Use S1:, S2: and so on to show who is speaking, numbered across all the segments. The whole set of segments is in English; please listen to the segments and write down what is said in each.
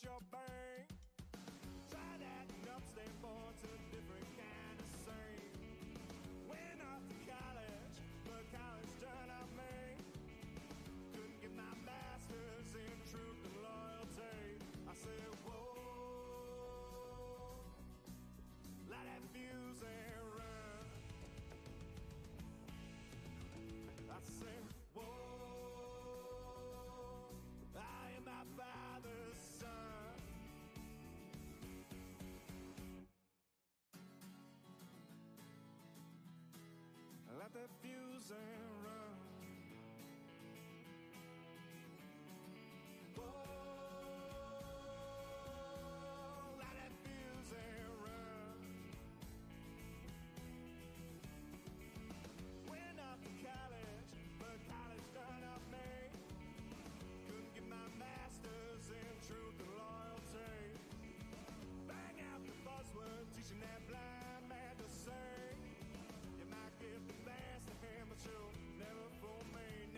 S1: your brain. Try that and up, stay forward to a different kind of scene. Went off to college, but college turned out me. Couldn't get my master's in truth and loyalty. I said, whoa, light that fuse and run. I said, whoa, I am my father's son. Light that fuse and run. Whoa, light that fuse and run. Went off to college, but college turned out me. Couldn't get my master's in truth and loyalty. Bang out the buzzword, teaching that blind man to sing. You might give the best to him, but you'll never fool me.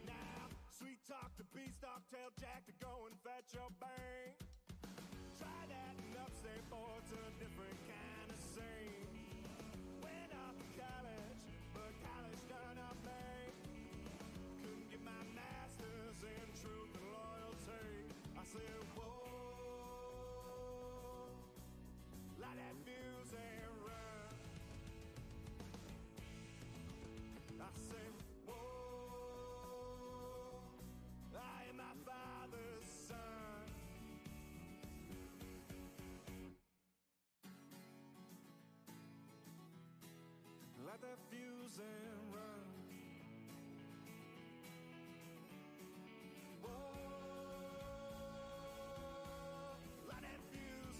S1: Now, sweet talk to beanstalk, tell Jack to go and fetch your bank. Try that and up, stay forward to a different kind of scene. Went off to college, but college turned out me. Couldn't get my master's in truth and loyalty. I said, whoa, light that fuse and run. I say, whoa, I am my father's son. Light that fuse and run. Whoa, light that fuse.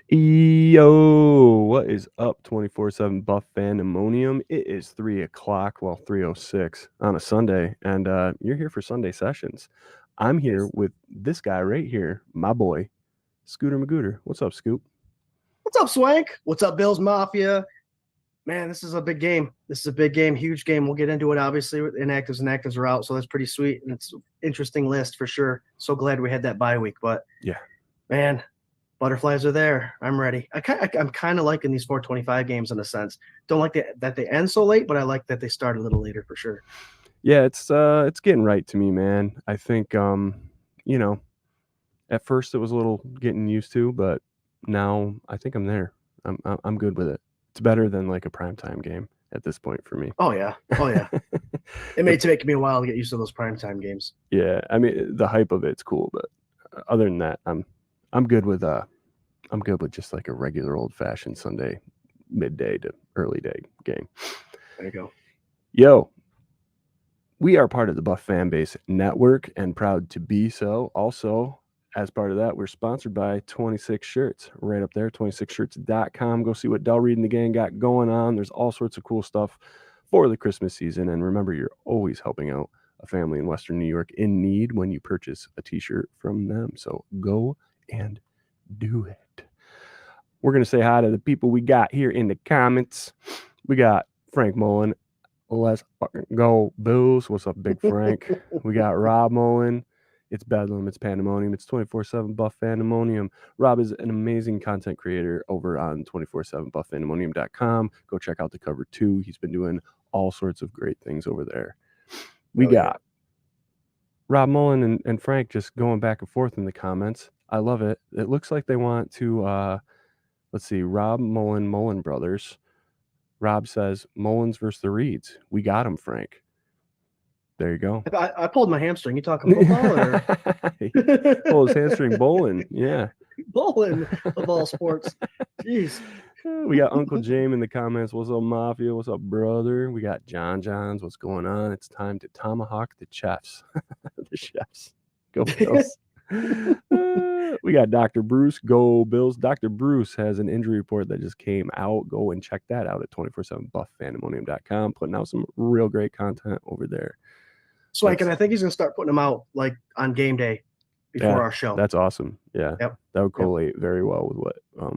S2: Yo, what is up, 24/7 Buff Fandemonium? It is 3 o'clock, well, 3:06 on a Sunday, and you're here for Sunday sessions. I'm here with this guy right here, my boy, Scooter Magooter. What's up, Scoop?
S3: What's up, Swank? What's up, Bills Mafia? Man, this is a big game. This is a big game, huge game. We'll get into it, obviously. Inactives and actives are out, so that's pretty sweet, and it's an interesting list for sure. So glad we had that bye week, but
S2: Yeah.
S3: man, butterflies are there. I'm ready. I'm kind of liking these 425 games in a sense. Don't like that they end so late, but I like that they start a little later for sure.
S2: Yeah, it's getting right to me, man. I think you know, at first it was a little getting used to, but now I think I'm there. I'm good with it. It's better than like a primetime game at this point for me.
S3: Oh yeah. It may take me a while to get used to those primetime games.
S2: Yeah, I mean the hype of it's cool, but other than that, I'm good with just like a regular old fashioned Sunday midday to early day game.
S3: There you go.
S2: Yo, we are part of the Buff Fanbase Network and proud to be so. Also, as part of that, we're sponsored by 26 Shirts. Right up there, 26shirts.com. Go see what Del Reed and the gang got going on. There's all sorts of cool stuff for the Christmas season. And remember, you're always helping out a family in Western New York in need when you purchase a t-shirt from them. So go and do it. We're going to say hi to the people we got here in the comments. We got Frank Mullen. Let's fucking go, Bills. What's up, Big Frank? We got Rob Mullen. It's Bedlam. It's Pandemonium. It's 24/7 Buff Fandemonium. Rob is an amazing content creator over on 24/7buffandemonium.com. Go check out the cover too. He's been doing all sorts of great things over there. We got Rob Mullen and Frank just going back and forth in the comments. I love it. It looks like they want to, let's see, Rob Mullen Brothers. Rob says, Mullins versus the Reeds. We got him, Frank. There you go.
S3: I pulled my hamstring. You talking football or?
S2: Pulled his hamstring bowling. Yeah.
S3: Bowling of all sports. Jeez.
S2: We got Uncle James in the comments. What's up, Mafia? What's up, brother? We got Johns. What's going on? It's time to tomahawk the chefs. The chefs. Go Bills. We got Dr. Bruce. Go Bills. Dr. Bruce has an injury report that just came out. Go and check that out at 24/7buffandemonium.com. Putting out some real great content over there.
S3: Swank, and I think he's going to start putting them out like on game day before our show.
S2: That's awesome. Yeah.
S3: Yep.
S2: That would correlate very well with what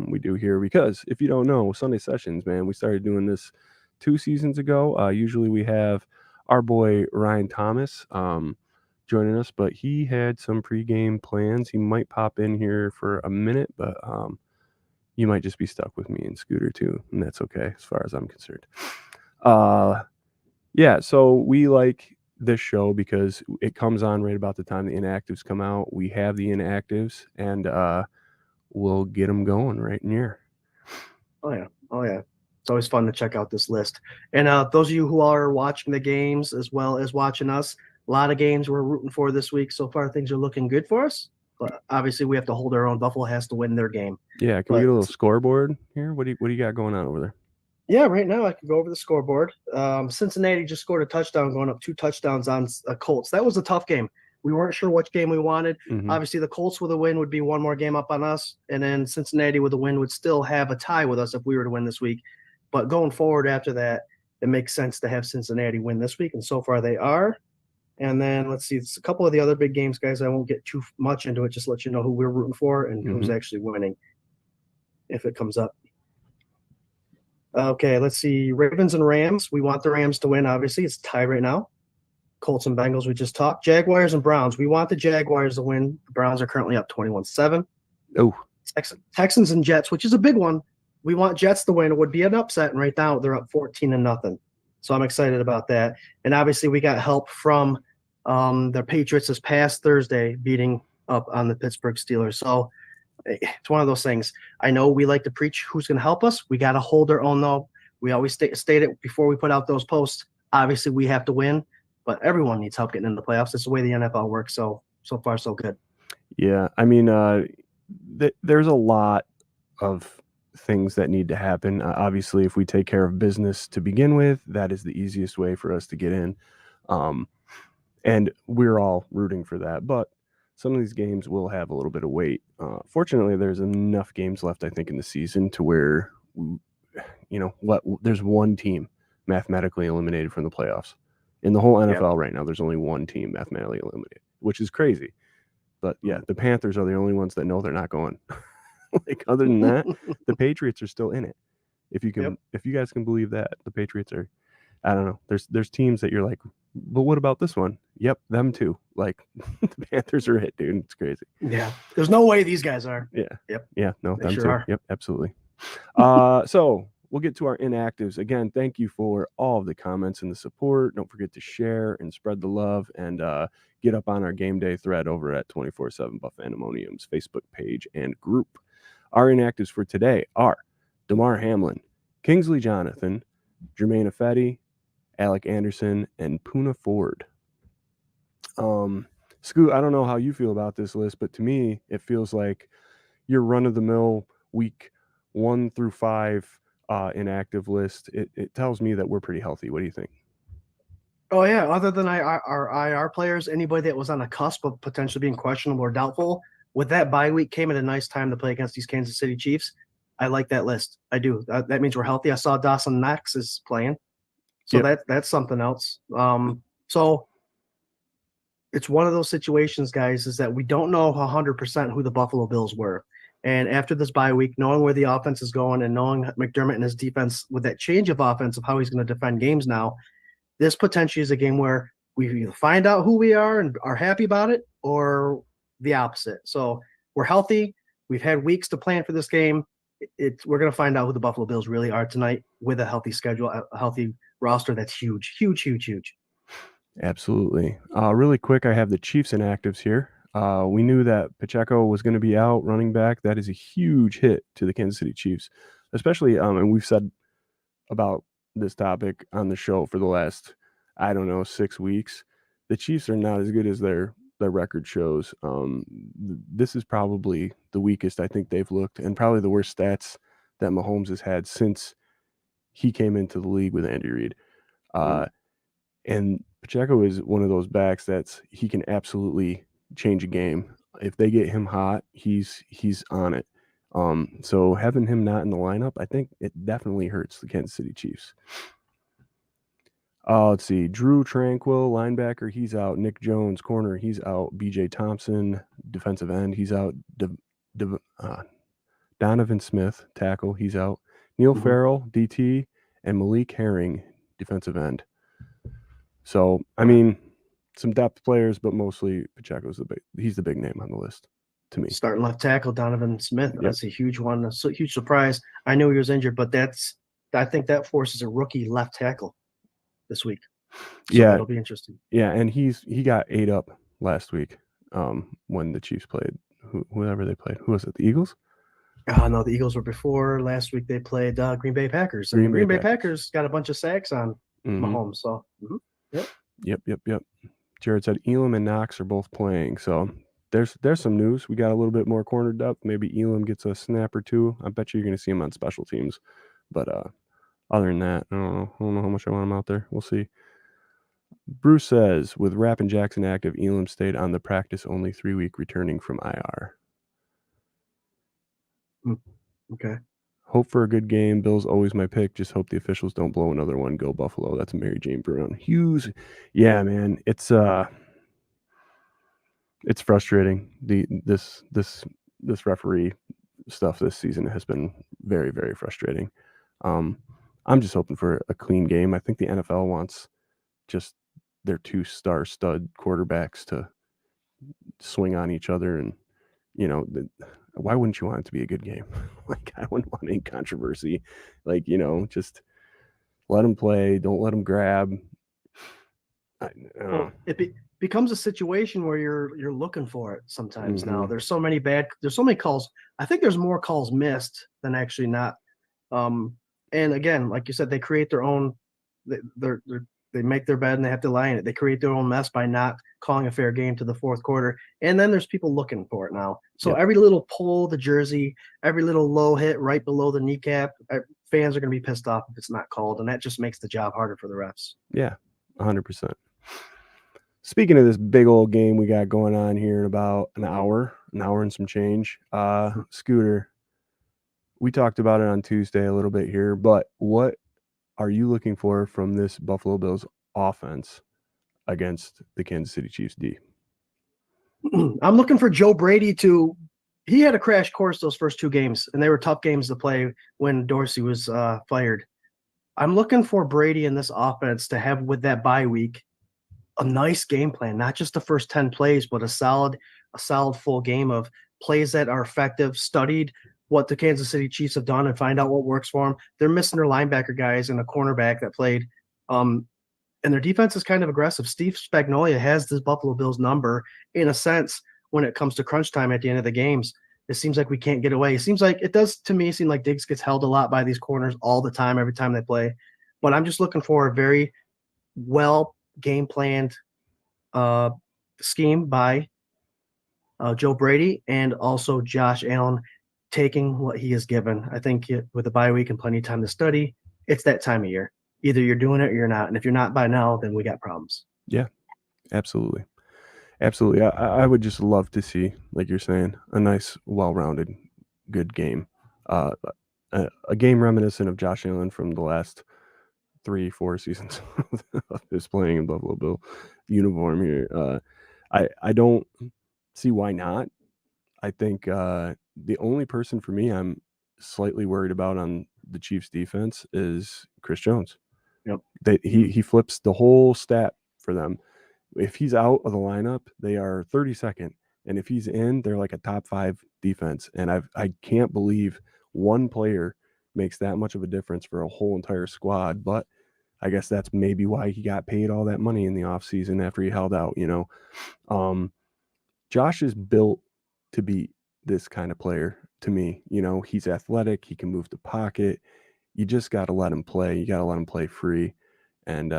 S2: we do here. Because if you don't know, Sunday Sessions, man, we started doing this 2 seasons ago. Usually we have our boy Ryan Thomas joining us, but he had some pregame plans. He might pop in here for a minute, but you might just be stuck with me and Scooter too, and that's okay as far as I'm concerned. Yeah, so we like this show because it comes on right about the time the inactives come out. We have the inactives, and we'll get them going right in here.
S3: Oh yeah. It's always fun to check out this list. And those of you who are watching the games as well as watching us, a lot of games we're rooting for this week. So far, things are looking good for us. But obviously, we have to hold our own. Buffalo has to win their game.
S2: Yeah, can we get a little scoreboard here? What do you got going on over there?
S3: Yeah, right now I can go over the scoreboard. Cincinnati just scored a touchdown, going up 2 touchdowns on Colts. That was a tough game. We weren't sure which game we wanted.
S2: Mhm.
S3: Obviously, the Colts with a win would be one more game up on us, and then Cincinnati with a win would still have a tie with us if we were to win this week. But going forward after that, it makes sense to have Cincinnati win this week, and so far they are. And then let's see, it's a couple of the other big games, guys. I won't get too much into it. Just let you know who we're rooting for and who's actually winning if it comes up. Okay, let's see. Ravens and Rams. We want the Rams to win, obviously. It's a tie right now. Colts and Bengals, we just talked. Jaguars and Browns. We want the Jaguars to win. The Browns are currently up 21-7.
S2: Oh.
S3: Texans and Jets, which is a big one. We want Jets to win. It would be an upset, and right now they're up 14-0. So I'm excited about that. And obviously we got help from the Patriots this past Thursday, beating up on the Pittsburgh Steelers. So it's one of those things. I know we like to preach who's going to help us. We got to hold our own, though. We always state it before we put out those posts. Obviously, we have to win, but everyone needs help getting in the playoffs. It's the way the NFL works. So far, so good.
S2: Yeah, I mean, there's a lot of things that need to happen. Obviously, if we take care of business to begin with, that is the easiest way for us to get in. And we're all rooting for that. But some of these games will have a little bit of weight. Fortunately, there's enough games left, I think, in the season to where, there's one team mathematically eliminated from the playoffs. In the whole NFL right now, there's only one team mathematically eliminated, which is crazy. But yeah, the Panthers are the only ones that know they're not going. Like, other than that, the Patriots are still in it. If you guys can believe that, the Patriots are, I don't know. There's teams that you're like, but what about this one? Yep, them too. Like, the Panthers are it, dude. It's crazy.
S3: Yeah, there's no way these guys are.
S2: Yeah.
S3: Yep.
S2: Yeah. No,
S3: they
S2: them
S3: sure
S2: too.
S3: are.
S2: Yep. Absolutely. So we'll get to our inactives again. Thank you for all of the comments and the support. Don't forget to share and spread the love, and get up on our game day thread over at 24/7 Buff Fandemonium's Facebook page and group. Our inactives for today are Damar Hamlin, Kingsley Jonathan, Jermaine Ifedi, Alec Anderson, and Puna Ford. Scoot, I don't know how you feel about this list, but to me, it feels like your run-of-the-mill week 1 through 5 inactive list. It tells me that we're pretty healthy. What do you think?
S3: Oh, yeah. Other than our IR players, anybody that was on the cusp of potentially being questionable or doubtful, with that bye week came at a nice time to play against these Kansas City Chiefs. I like that list. I do. That means we're healthy. I saw Dawson Knox is playing. So that's something else. So it's one of those situations, guys, is that we don't know 100% who the Buffalo Bills were. And after this bye week, knowing where the offense is going and knowing McDermott and his defense with that change of offense of how he's going to defend games now, this potentially is a game where we either find out who we are and are happy about it, or the opposite. So we're healthy. We've had weeks to plan for this game. We're going to find out who the Buffalo Bills really are tonight with a healthy schedule, a healthy roster that's huge.
S2: Absolutely. Really quick, I have the Chiefs inactives here. We knew that Pacheco was going to be out running back. That is a huge hit to the Kansas City Chiefs, especially, and we've said about this topic on the show for the last, 6 weeks. The Chiefs are not as good as their record shows. This is probably the weakest I think they've looked, and probably the worst stats that Mahomes has had since he came into the league with Andy Reid. And Pacheco is one of those backs he can absolutely change a game. If they get him hot, he's on it. So having him not in the lineup, I think it definitely hurts the Kansas City Chiefs. Let's see. Drew Tranquil, linebacker, he's out. Nick Jones, corner, he's out. BJ Thompson, defensive end, he's out. Donovan Smith, tackle, he's out. Neil Farrell, DT, and Malik Herring, defensive end. So, I mean, some depth players, but mostly Pacheco's he's the big name on the list to me.
S3: Starting left tackle, Donovan Smith.
S2: Yep.
S3: That's a huge one. That's a huge surprise. I knew he was injured, but I think that forces a rookie left tackle this week. So
S2: Yeah.
S3: that'll be interesting.
S2: Yeah, and he got ate up last week when the Chiefs played whoever they played. Who was it? The Eagles?
S3: Oh, no, the Eagles were before. Last week they played Green Bay Packers. And Green Bay Packers got a bunch of sacks on Mahomes. So,
S2: Yep. Jared said Elam and Knox are both playing. So there's some news. We got a little bit more corner depth. Maybe Elam gets a snap or two. I bet you're going to see him on special teams. But other than that, I don't know how much I want him out there. We'll see. Bruce says, with Rapp and Jackson active, Elam stayed on the practice-only 3-week, returning from IR.
S3: Okay.
S2: Hope for a good game. Bill's always my pick. Just hope the officials don't blow another one. Go Buffalo. That's Mary Jane Brown. Hughes. Yeah, man. It's frustrating. This referee stuff this season has been very, very frustrating. I'm just hoping for a clean game. I think the NFL wants just their 2 star stud quarterbacks to swing on each other, and why wouldn't you want it to be a good game? Like, I wouldn't want any controversy. Like, just let them play. Don't let them grab.
S3: It becomes a situation where you're looking for it sometimes. Now there's so many calls. I think there's more calls missed than actually not. And again, like you said, they create their own. They make their bed and they have to lie in it. They create their own mess by not calling a fair game to the fourth quarter. And then there's people looking for it now. So every little pull of the jersey, every little low hit right below the kneecap, fans are going to be pissed off if it's not called. And that just makes the job harder for the refs.
S2: Yeah, 100%. Speaking of this big old game we got going on here in about an hour and some change, Scooter, we talked about it on Tuesday a little bit here, but what are you looking for from this Buffalo Bills offense against the Kansas City Chiefs D?
S3: I'm looking for Joe Brady he had a crash course those first 2 games, and they were tough games to play when Dorsey was fired. I'm looking for Brady in this offense to have, with that bye week, a nice game plan, not just the first 10 plays, but a solid full game of plays that are effective, studied what the Kansas City Chiefs have done and find out what works for them. They're missing their linebacker guys and a cornerback that played. And their defense is kind of aggressive. Steve Spagnuolo has this Buffalo Bills number in a sense when it comes to crunch time at the end of the games. It seems like we can't get away. It does to me seem like Diggs gets held a lot by these corners all the time, every time they play. But I'm just looking for a very well game planned scheme by Joe Brady and also Josh Allen taking what he is given. I think with a bye week and plenty of time to study, it's that time of year. Either you're doing it or you're not. And if you're not by now, then we got problems.
S2: Yeah, absolutely. Absolutely. I would just love to see, like you're saying, a nice, well-rounded, good game. A game reminiscent of Josh Allen from the last 3-4 seasons of his playing in Buffalo Bill uniform here. I don't see why not. I think the only person for me I'm slightly worried about on the Chiefs defense is Chris Jones.
S3: Yep.
S2: He flips the whole stat for them. If he's out of the lineup, they are 32nd. And if he's in, they're like a top 5 defense. And I can't believe one player makes that much of a difference for a whole entire squad. But I guess that's maybe why he got paid all that money in the offseason after he held out, Josh is built to be this kind of player to me. He's athletic. He can move the pocket. You just got to let him play. You got to let him play free. And,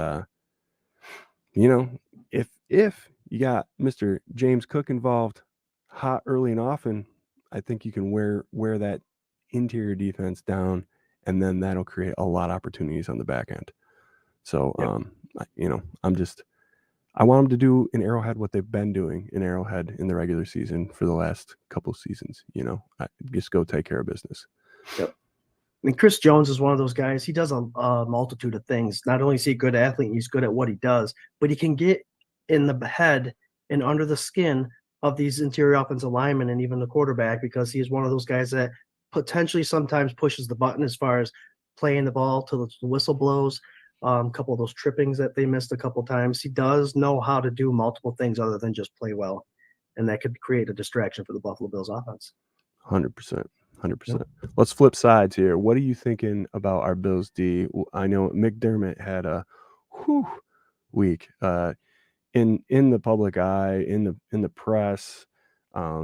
S2: if you got Mr. James Cook involved hot early and often, I think you can wear that interior defense down, and then that'll create a lot of opportunities on the back end. So, I want them to do in Arrowhead what they've been doing in Arrowhead in the regular season for the last couple seasons. Just go take care of business.
S3: Yep. I mean, Chris Jones is one of those guys. He does a multitude of things. Not only is he a good athlete, he's good at what he does, but he can get in the head and under the skin of these interior offensive linemen and even the quarterback, because he is one of those guys that potentially sometimes pushes the button as far as playing the ball till the whistle blows. A couple of those trippings that they missed a couple times. He does know how to do multiple things other than just play well, and that could create a distraction for the Buffalo Bills offense.
S2: 100%. 100%. Let's flip sides here. What are you thinking about our Bills D? I know McDermott had a week in the public eye, in the press. I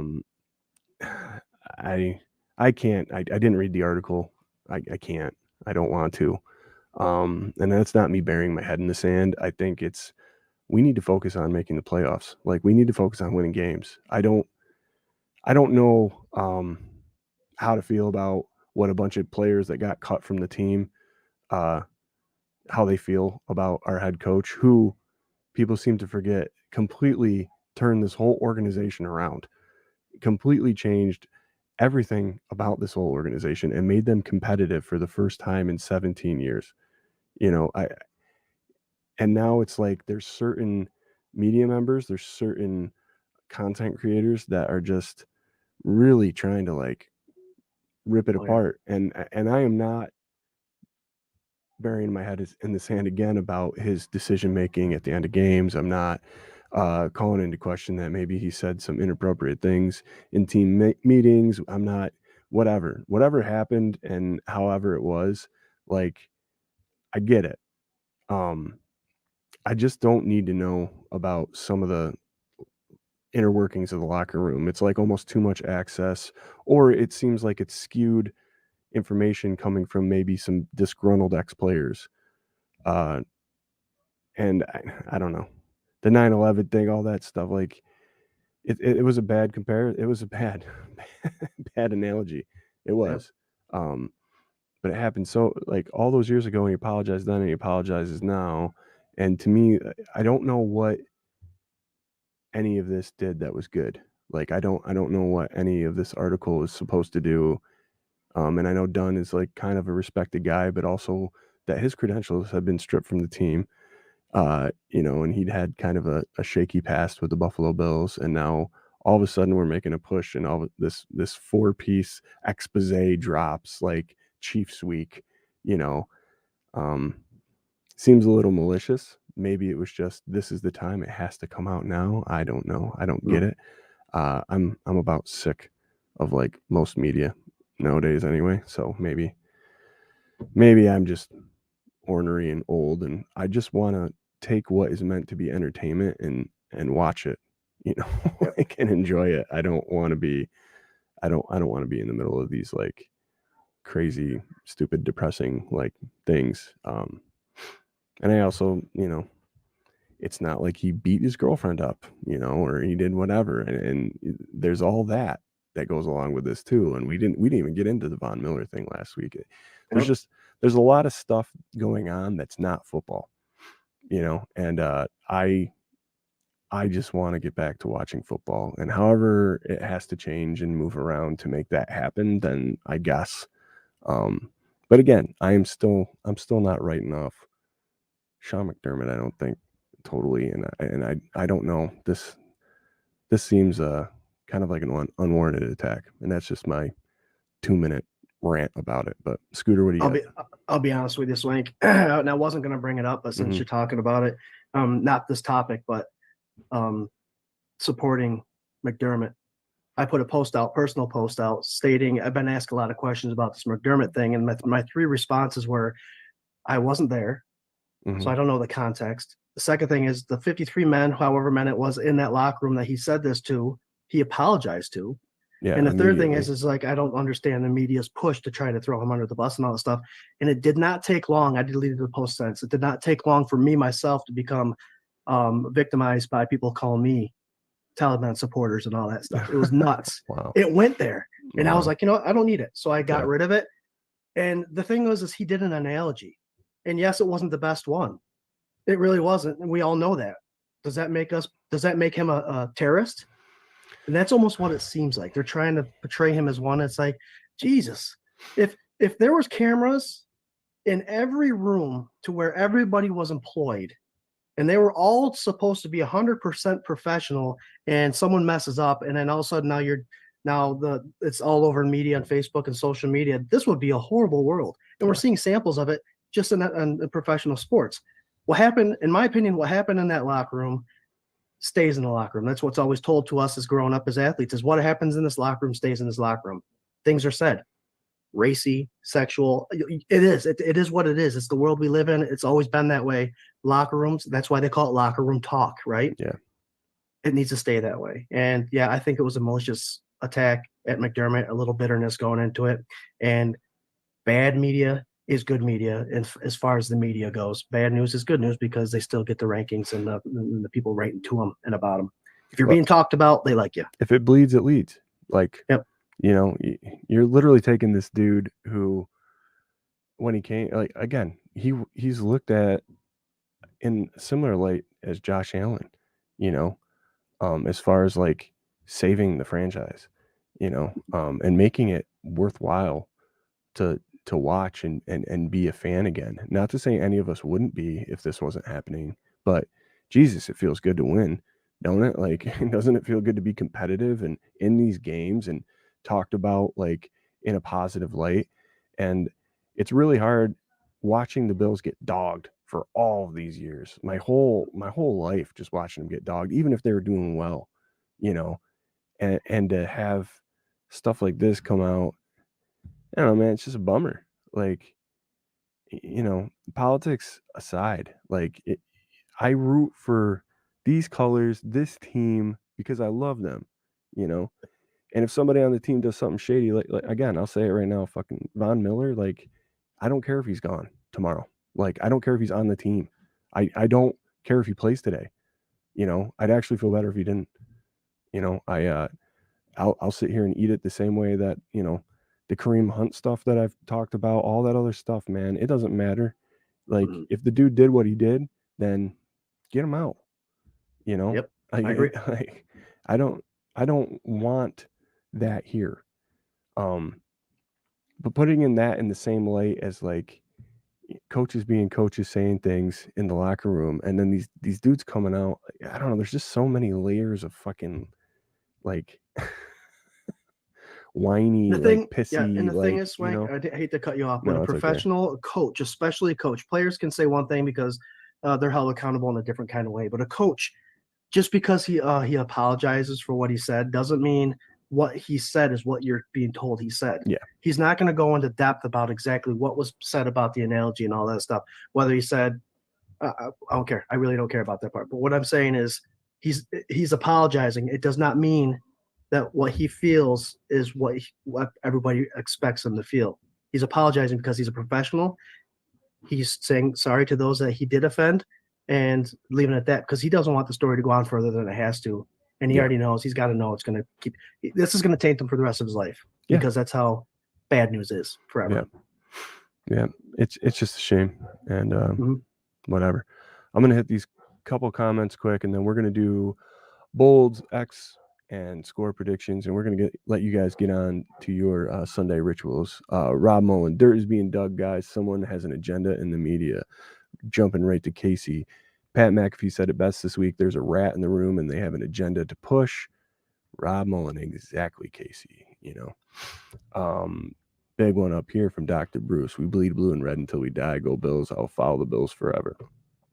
S2: can't. I didn't read the article. I can't. I don't want to. And that's not me burying my head in the sand. I think we need to focus on making the playoffs. Like, we need to focus on winning games. I don't know how to feel about what a bunch of players that got cut from the team, how they feel about our head coach, who people seem to forget completely turned this whole organization around, completely changed everything about this whole organization and made them competitive for the first time in 17 years. And now it's like there's certain media members, there's certain content creators that are just really trying to like rip it apart. And I am not burying my head in the sand again about his decision making at the end of games. I'm not calling into question that maybe he said some inappropriate things in team meetings. I'm not, whatever happened and however it was, like, I get it. I just don't need to know about some of the inner workings of the locker room. It's like almost too much access, or it seems like it's skewed information coming from maybe some disgruntled ex-players. And I don't know. The 9/11 thing, all that stuff, like it was a bad it was a bad analogy. It was. But it happened so like all those years ago, and he apologized then and he apologizes now. And to me, I don't know what any of this did that was good. Like, I don't know what any of this article is supposed to do. And I know Dunn is like kind of a respected guy, but also that his credentials have been stripped from the team. And he'd had kind of a shaky past with the Buffalo Bills, and now all of a sudden we're making a push, and all this 4-piece expose drops like Chiefs week. Seems a little malicious. Maybe it was just, this is the time, it has to come out now. I don't know. I don't get it. I'm about sick of like most media nowadays anyway. So maybe I'm just ornery and old, and I just want to take what is meant to be entertainment and watch it, like, and enjoy it. I don't want to be in the middle of these like crazy, stupid, depressing like things. And I also, it's not like he beat his girlfriend up, or he did whatever. And there's all that goes along with this too. And we didn't even get into the Von Miller thing last week. There's a lot of stuff going on that's not football, and I just want to get back to watching football, and however it has to change and move around to make that happen, then I guess. But again, I'm still not writing off Sean McDermott, I don't think, totally. And I don't know. This seems kind of like an unwarranted attack, and that's just my 2-minute rant about it. But Scooter, what do you got?
S3: I'll be honest with you, Swank. And I wasn't going to bring it up, but since you're talking about it, not this topic, but supporting McDermott, I put a personal post out stating I've been asked a lot of questions about this McDermott thing, and my 3 responses were, I wasn't there, so I don't know the context. The second thing is the 53 men, however many it was in that locker room that he said this to, he apologized to. Yeah, and the third thing is like, I don't understand the media's push to try to throw him under the bus and all that stuff. And it did not take long. I deleted the post since. It did not take long for me myself to become victimized by people calling me Taliban supporters and all that stuff. It was nuts. Wow. It went there. And I was like, I don't need it. So I got rid of it. And the thing was, is he did an analogy. And yes, it wasn't the best one. It really wasn't. And we all know that. Does that make him a terrorist? And that's almost what it seems like. They're trying to portray him as one. It's like, Jesus, if there was cameras in every room to where everybody was employed, and they were all supposed to be 100% professional, and someone messes up, and then all of a sudden it's all over media and Facebook and social media, this would be a horrible world. And we're seeing samples of it just in professional sports. What happened, in my opinion, what happened in that locker room stays in the locker room. That's what's always told to us as growing up as athletes, is what happens in this locker room stays in this locker room. Things are said. Racy, sexual. It is what it is. It's the world we live in. It's always been that way. Locker rooms, that's why they call it locker room talk, right?
S2: Yeah.
S3: It needs to stay that way. And yeah, I think it was a malicious attack at McDermott, a little bitterness going into it. And bad media is good media. And as far as the media goes, bad news is good news because they still get the rankings and the people writing to them and about them. If you're being talked about, they like you.
S2: If it bleeds, it leads. Like,
S3: yep.
S2: You know, you're literally taking this dude who, when he came, like, again, he's looked at in similar light as Josh Allen, you know, as far as like saving the franchise, you know, and making it worthwhile to watch and be a fan again. Not to say any of us wouldn't be if this wasn't happening, but Jesus, it feels good to win, don't it? Like, doesn't it feel good to be competitive and in these games and talked about like in a positive light? And it's really hard watching the Bills get dogged for all of these years. My whole life just watching them get dogged, even if they were doing well, you know, and to have stuff like this come out, I don't know, man, it's just a bummer. Like, you know, politics aside, like I root for these colors, this team, because I love them, you know. And if somebody on the team does something shady, like again, I'll say it right now, fucking Von Miller, like, I don't care if he's gone tomorrow. Like, I don't care if he's on the team. I don't care if he plays today. You know, I'd actually feel better if he didn't. You know, I'll sit here and eat it the same way that, you know, the Kareem Hunt stuff that I've talked about, all that other stuff, man, it doesn't matter. Like, if the dude did what he did, then get him out. You know,
S3: yep, I agree.
S2: Like, I don't want that here. But putting in that in the same light as like coaches being coaches saying things in the locker room, and then these dudes coming out, I don't know, there's just so many layers of fucking like whiny, like pissy.
S3: Yeah, and the
S2: like,
S3: thing is, Swank,
S2: you know?
S3: I hate to cut you off, but
S2: No,
S3: a
S2: it's
S3: professional coach, especially a coach, players can say one thing because they're held accountable in a different kind of way. But a coach, just because he apologizes for what he said, doesn't mean what he said is what you're being told he said.
S2: Yeah.
S3: He's not going to go into depth about exactly what was said about the analogy and all that stuff. Whether he said, I don't care. I really don't care about that part. But what I'm saying is he's apologizing. It does not mean that what he feels is what everybody expects him to feel. He's apologizing because he's a professional. He's saying sorry to those that he did offend and leaving it at that because he doesn't want the story to go on further than it has to. And he already knows, he's got to know it's going to keep, this is going to taint him for the rest of his life because that's how bad news is forever.
S2: Yeah. It's just a shame. And whatever. I'm going to hit these couple comments quick, and then we're going to do bolds, X, and score predictions, and we're going to let you guys get on to your Sunday rituals. Rob Mullen, dirt is being dug, guys. Someone has an agenda in the media. Jumping right to Casey. Pat McAfee said it best this week. There's a rat in the room, and they have an agenda to push. Rob Mullen, exactly, Casey. You know, big one up here from Dr. Bruce. We bleed blue and red until we die. Go Bills. I'll follow the Bills forever.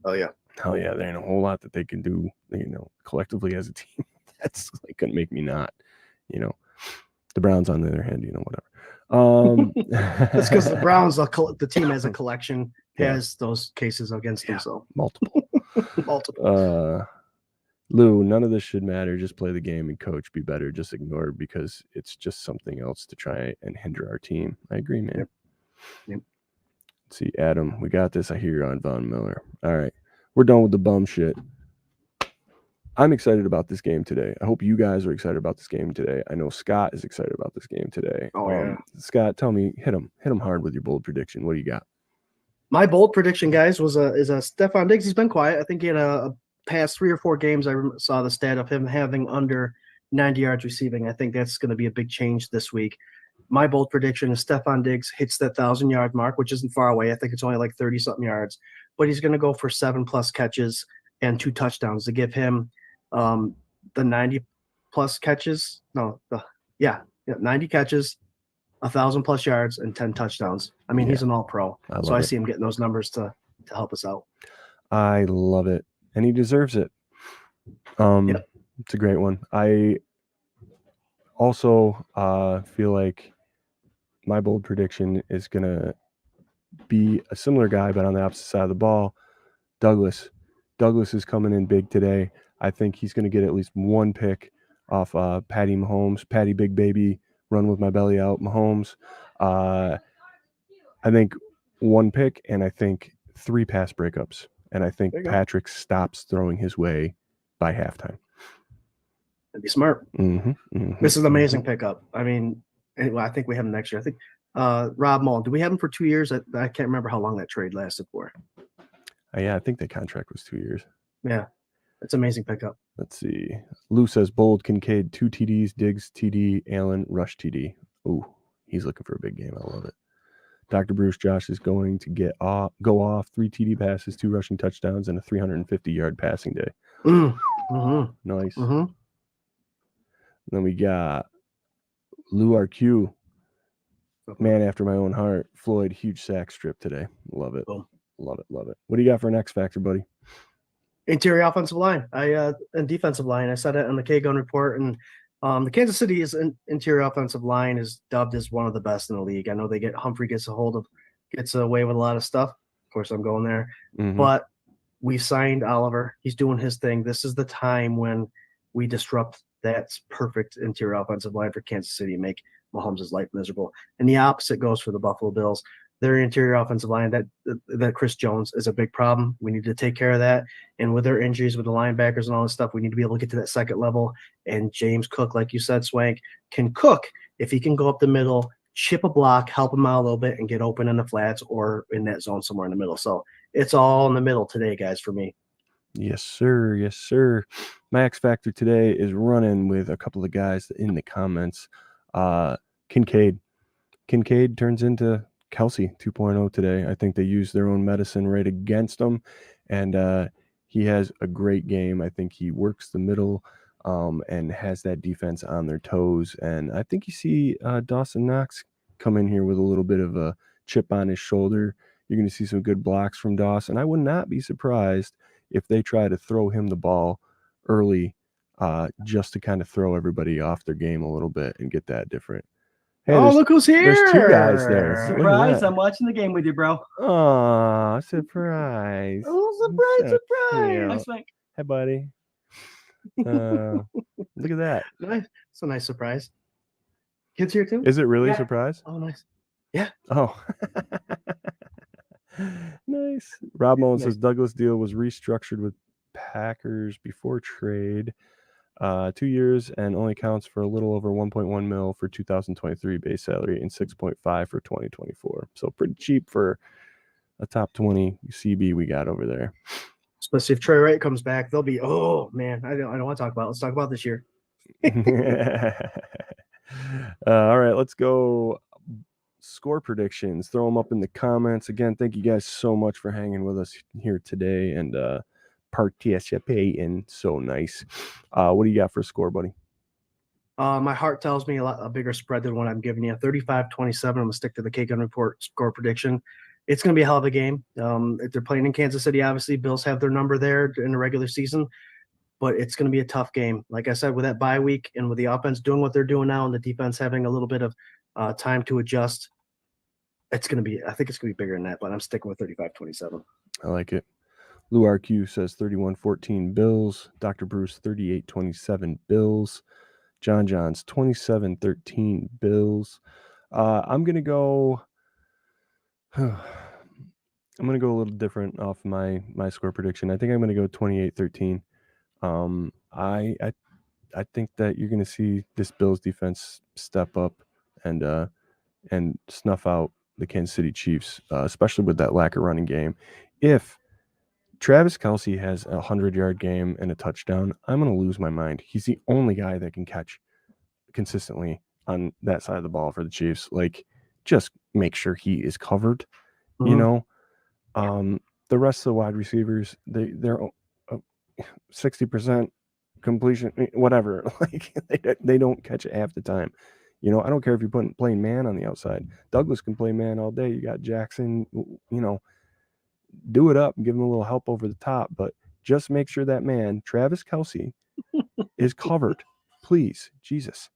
S3: Oh yeah.
S2: Hell yeah. There ain't a whole lot that they can do, you know, collectively as a team. That's like gonna make me not, you know. The Browns, on the other hand, you know, whatever.
S3: That's because the Browns, the team as a collection, has those cases against them. So
S2: multiple. Lou, none of this should matter. Just play the game and coach. Be better. Just ignore it because it's just something else to try and hinder our team. I agree, man.
S3: Yep.
S2: Let's see, Adam, we got this. I hear you're on Von Miller. All right, we're done with the bum shit. I'm excited about this game today. I hope you guys are excited about this game today. I know Scott is excited about this game today.
S3: Oh, yeah.
S2: Scott, tell me, hit him hard with your bold prediction. What do you got?
S3: My bold prediction, guys, is a Stephon Diggs. He's been quiet. I think he had a past 3 or 4 games. I saw the stat of him having under 90 yards receiving. I think that's going to be a big change this week. My bold prediction is Stephon Diggs hits that 1,000-yard mark, which isn't far away. I think it's only like 30-something yards, but he's going to go for 7+ catches and 2 touchdowns to give him the 90+ catches. 90 catches, 1,000+ yards and 10 touchdowns. I mean, he's an all-pro. So I see him getting those numbers to help us out.
S2: I love it, and he deserves it. It's a great one. I also feel like my bold prediction is gonna be a similar guy, but on the opposite side of the ball. Douglas is coming in big today. I think he's going to get at least one pick off Patty Mahomes. Patty Big Baby, run with my belly out. Mahomes. I think one pick, and I think 3 pass breakups. And I think Patrick stops throwing his way by halftime.
S3: That'd be smart. This is an amazing pickup. I mean, I think we have him next year. I think Rob Mullen, do we have him for 2 years? I can't remember how long that trade lasted for.
S2: Yeah, I think the contract was 2 years.
S3: Yeah, it's an amazing pickup.
S2: Let's see. Lou says bold, Kincaid, 2 TDs, Diggs, TD, Allen, rush TD. Ooh, he's looking for a big game. I love it. Dr. Bruce Josh is going to go off 3 TD passes, 2 rushing touchdowns, and a 350-yard passing day. Nice. Then we got Lou RQ, man after my own heart. Floyd, huge sack strip today. Love it. Love it. What do you got for an X Factor, buddy?
S3: Interior offensive line. And defensive line. I said it on the K-Gun report, and the Kansas City's interior offensive line is dubbed as one of the best in the league. I know Humphrey gets away with a lot of stuff. Of course, I'm going there. But we signed Oliver. He's doing his thing. This is the time when we disrupt that perfect interior offensive line for Kansas City and make Mahomes' life miserable. And the opposite goes for the Buffalo Bills. Their interior offensive line, that Chris Jones is a big problem. We need to take care of that. And with their injuries, with the linebackers and all this stuff, we need to be able to get to that second level. And James Cook, like you said, Swank, can cook if he can go up the middle, chip a block, help him out a little bit, and get open in the flats or in that zone somewhere in the middle. So it's all in the middle today, guys, for me.
S2: Yes, sir. Yes, sir. My X Factor today is running with a couple of guys in the comments. Kincaid turns into Kelsey 2.0 today. I think they use their own medicine right against him, and he has a great game. I think he works the middle and has that defense on their toes, and I think you see Dawson Knox come in here with a little bit of a chip on his shoulder. You're going to see some good blocks from Dawson. I would not be surprised if they try to throw him the ball early just to kind of throw everybody off their game a little bit and get that different.
S3: Hey, look who's here.
S2: There's 2 guys there.
S4: Surprise. I'm watching the game with you, bro.
S2: Oh, surprise.
S3: Surprise.
S4: Hi, Swank.
S2: Hey, buddy. Look at that.
S3: Nice. It's a nice surprise. Kids here too?
S2: Is it really a surprise?
S3: Oh, nice. Yeah.
S2: Oh. Nice. Rob Mullen says Douglas deal was restructured with Packers before trade. 2 years and only counts for a little over 1.1 mil for 2023 base salary and 6.5 for 2024. So pretty cheap for a top 20 CB we got over there.
S3: Especially if Trey Wright comes back, they'll be, oh man, I don't want to talk about it. Let's talk about this year.
S2: All right, let's go score predictions. Throw them up in the comments. Again, thank you guys so much for hanging with us here today and participating. So nice. What do you got for a score, buddy?
S3: My heart tells me a bigger spread than what I'm giving you. 35-27. I'm gonna stick to the K-Gun report score prediction. It's gonna be a hell of a game. If they're playing in Kansas City, obviously Bills have their number there in the regular season, but it's gonna be a tough game. Like I said, with that bye week and with the offense doing what they're doing now and the defense having a little bit of time to adjust, I think it's gonna be bigger than that, but I'm sticking with 35-27.
S2: I like it. Lou RQ says 31-14 Bills. Dr. Bruce 38-27 Bills. John Johns 27-13 Bills. I'm gonna go a little different off my score prediction. I think I'm gonna go 28-13. I think that you're gonna see this Bills defense step up and snuff out the Kansas City Chiefs, especially with that lack of running game. If Travis Kelce has a 100-yard game and a touchdown, I'm going to lose my mind. He's the only guy that can catch consistently on that side of the ball for the Chiefs. Like, just make sure he is covered. You know, the rest of the wide receivers, they're 60% completion, whatever. Like, they don't catch it half the time. You know, I don't care if you're playing man on the outside. Douglas can play man all day. You got Jackson, you know, do it up and give him a little help over the top, but just make sure that man, Travis Kelce, is covered. Please, Jesus.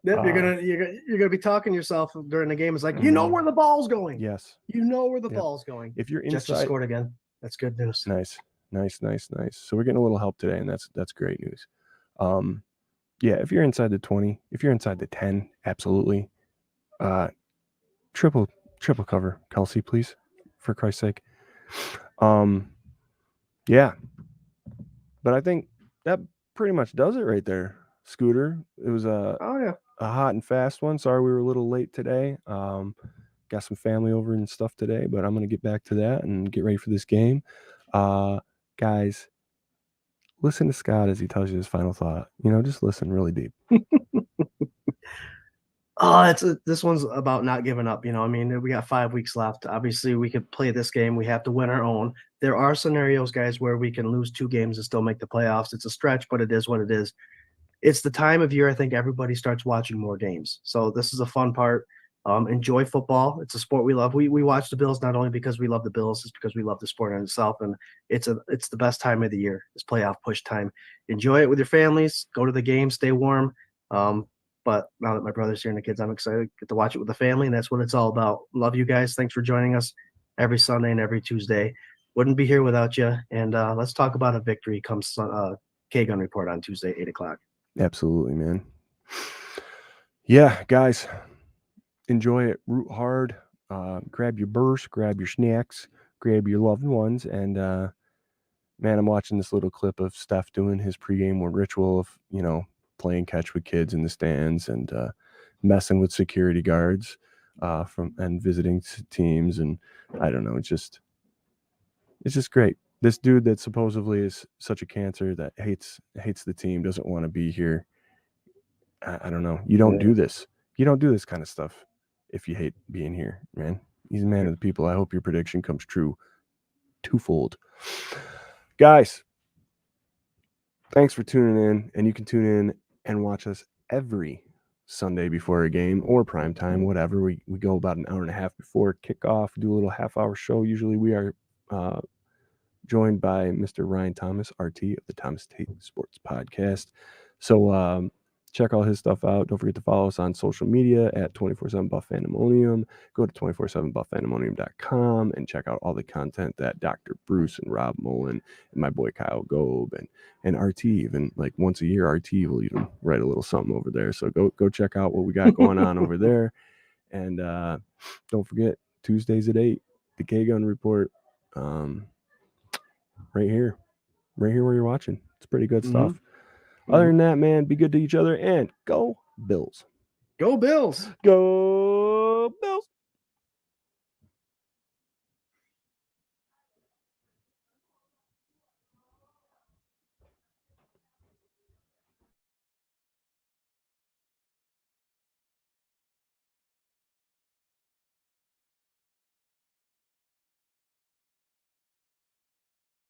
S3: Yep, you're gonna be talking to yourself during the game. It's like, you know where the ball's going.
S2: Yes.
S3: You know where the ball's going.
S2: If you're
S3: Jets just
S2: inside,
S3: scored again. That's good news.
S2: nice. So we're getting a little help today, and that's great news. Yeah, if you're inside the 20, if you're inside the 10, absolutely. Triple cover, Kelce, please, for Christ's sake. Yeah. But I think that pretty much does it right there, Scooter. It was a hot and fast one. Sorry we were a little late today. Got some family over and stuff today, but I'm going to get back to that and get ready for this game. Guys, listen to Scott as he tells you his final thought. You know, just listen really deep.
S3: This one's about not giving up. You know, I mean, we got 5 weeks left. Obviously, we could play this game. We have to win our own. There are scenarios, guys, where we can lose 2 games and still make the playoffs. It's a stretch, but it is what it is. It's the time of year I think everybody starts watching more games. So this is a fun part. Enjoy football. It's a sport we love. We watch the Bills not only because we love the Bills, it's because we love the sport in itself. And it's the best time of the year. It's playoff push time. Enjoy it with your families. Go to the game. Stay warm. But now that my brother's here and the kids, I'm excited to get to watch it with the family, and that's what it's all about. Love you guys. Thanks for joining us every Sunday and every Tuesday. Wouldn't be here without you. And let's talk about a victory comes K-Gun Report on Tuesday, 8 o'clock.
S2: Absolutely, man. Yeah, guys, enjoy it. Root hard. Grab your burst, grab your snacks, grab your loved ones. And, man, I'm watching this little clip of Steph doing his pregame ritual of, you know, playing catch with kids in the stands and messing with security guards and visiting teams. And I don't know, it's just great. This dude that supposedly is such a cancer that hates the team, doesn't want to be here. I don't know. You don't do this. You don't do this kind of stuff if you hate being here, man. He's a man of the people. I hope your prediction comes true twofold. Guys, thanks for tuning in, and you can tune in and watch us every Sunday before a game or prime time, whatever. We go about an hour and a half before kickoff, do a little half-hour show. Usually we are joined by Mr. Ryan Thomas, RT of the Thomas Tate Sports Podcast. So check all his stuff out. Don't forget to follow us on social media at 24/7 Buff Fandemonium. Go to 247buffandemonium.com and check out all the content that Dr. Bruce and Rob Mullen and my boy Kyle Gobe and RT, even like once a year, RT will even write a little something over there. So go check out what we got going on over there. And don't forget, Tuesdays at 8, the K-Gun Report. Right here where you're watching. It's pretty good stuff. Other than that, man, be good to each other and go Bills.
S3: Go Bills.
S2: Go Bills.